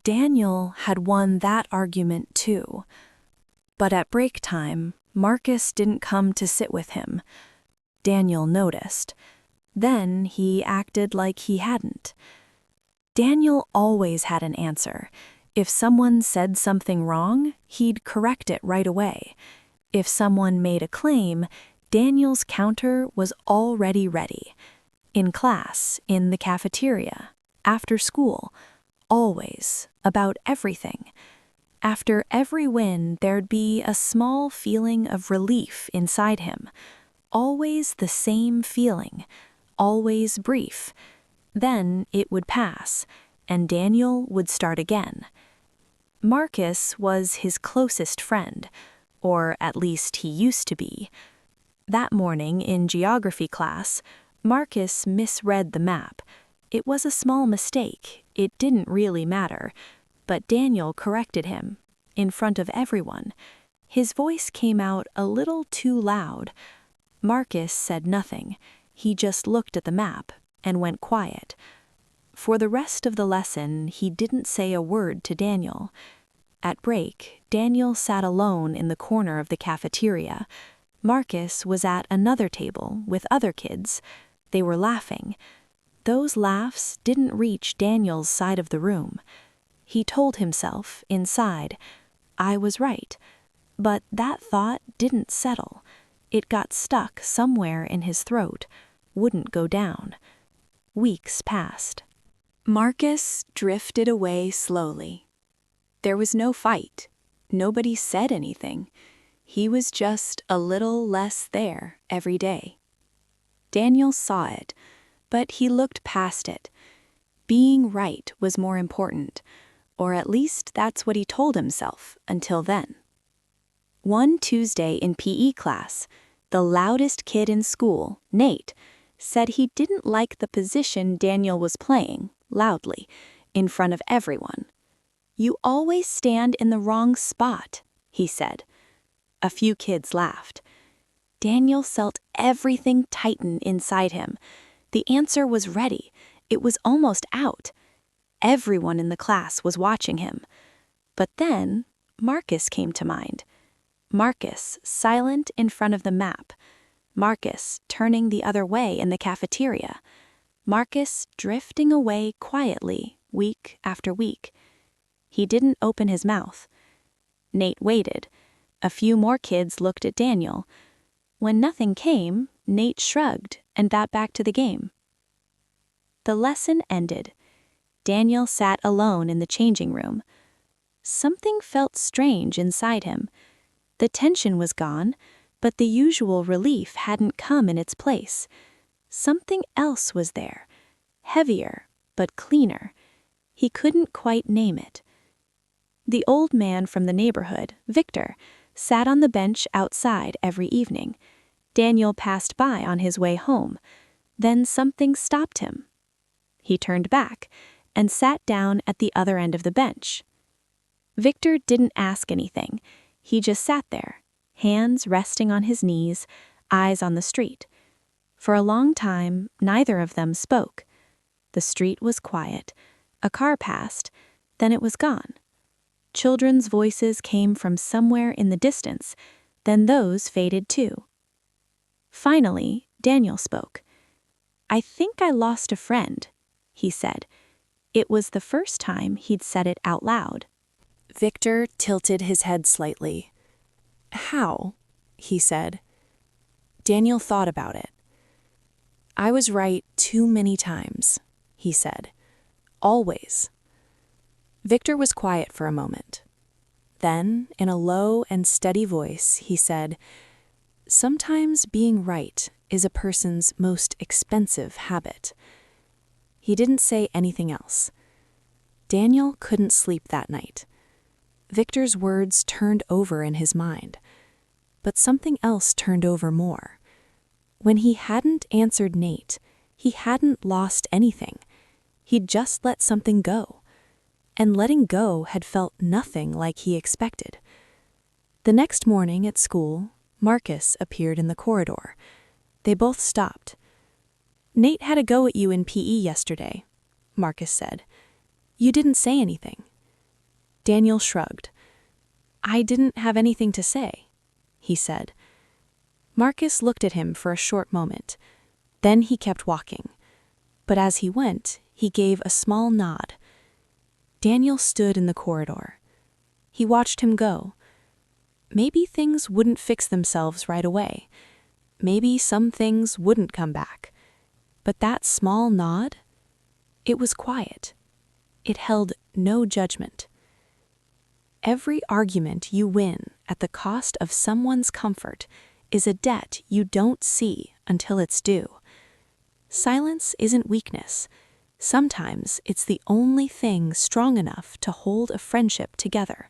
Daniel had won that argument too. But at break time, Marcus didn't come to sit with him. Daniel noticed. Then he acted like he hadn't. Daniel always had an answer. If someone said something wrong, he'd correct it right away. If someone made a claim, Daniel's counter was already ready. In class, in the cafeteria, after school, always, about everything. After every win, there'd be a small feeling of relief inside him. Always the same feeling, always brief. Then it would pass, and Daniel would start again. Marcus was his closest friend, or at least he used to be. That morning in geography class, Marcus misread the map. It was a small mistake, it didn't really matter, but Daniel corrected him, in front of everyone. His voice came out a little too loud. Marcus said nothing, he just looked at the map and went quiet. For the rest of the lesson, he didn't say a word to Daniel. At break, Daniel sat alone in the corner of the cafeteria. Marcus was at another table with other kids. They were laughing. Those laughs didn't reach Daniel's side of the room. He told himself, inside, I was right. But that thought didn't settle. It got stuck somewhere in his throat, wouldn't go down. Weeks passed. Marcus drifted away slowly. There was no fight. Nobody said anything. He was just a little less there every day. Daniel saw it, but he looked past it. Being right was more important, or at least that's what he told himself until then. One Tuesday in PE class, the loudest kid in school, Nate, said he didn't like the position Daniel was playing, loudly, in front of everyone. You always stand in the wrong spot, he said. A few kids laughed. Daniel felt everything tighten inside him. The answer was ready. It was almost out. Everyone in the class was watching him. But then, Marcus came to mind. Marcus, silent in front of the map. Marcus, turning the other way in the cafeteria. Marcus, drifting away quietly, week after week. He didn't open his mouth. Nate waited. A few more kids looked at Daniel. When nothing came, Nate shrugged and got back to the game. The lesson ended. Daniel sat alone in the changing room. Something felt strange inside him. The tension was gone, but the usual relief hadn't come in its place. Something else was there, heavier, but cleaner. He couldn't quite name it. The old man from the neighborhood, Victor, sat on the bench outside every evening. Daniel passed by on his way home. Then something stopped him. He turned back and sat down at the other end of the bench. Victor didn't ask anything. He just sat there, hands resting on his knees, eyes on the street. For a long time, neither of them spoke. The street was quiet. A car passed, then it was gone. Children's voices came from somewhere in the distance, then those faded too. Finally, Daniel spoke. I think I lost a friend, he said. It was the first time he'd said it out loud. Victor tilted his head slightly. How? He said. Daniel thought about it. I was right too many times, he said. Always. Victor was quiet for a moment. Then, in a low and steady voice, he said, sometimes being right is a person's most expensive habit. He didn't say anything else. Daniel couldn't sleep that night. Victor's words turned over in his mind. But something else turned over more. When he hadn't answered Nate, he hadn't lost anything. He'd just let something go. And letting go had felt nothing like he expected. The next morning at school, Marcus appeared in the corridor. They both stopped. Nate had a go at you in PE yesterday, Marcus said. You didn't say anything. Daniel shrugged. "I didn't have anything to say," he said. Marcus looked at him for a short moment. Then he kept walking. But as he went, he gave a small nod. Daniel stood in the corridor. He watched him go. Maybe things wouldn't fix themselves right away. Maybe some things wouldn't come back. But that small nod, it was quiet. It held no judgment. Every argument you win at the cost of someone's comfort is a debt you don't see until it's due. Silence isn't weakness. Sometimes it's the only thing strong enough to hold a friendship together.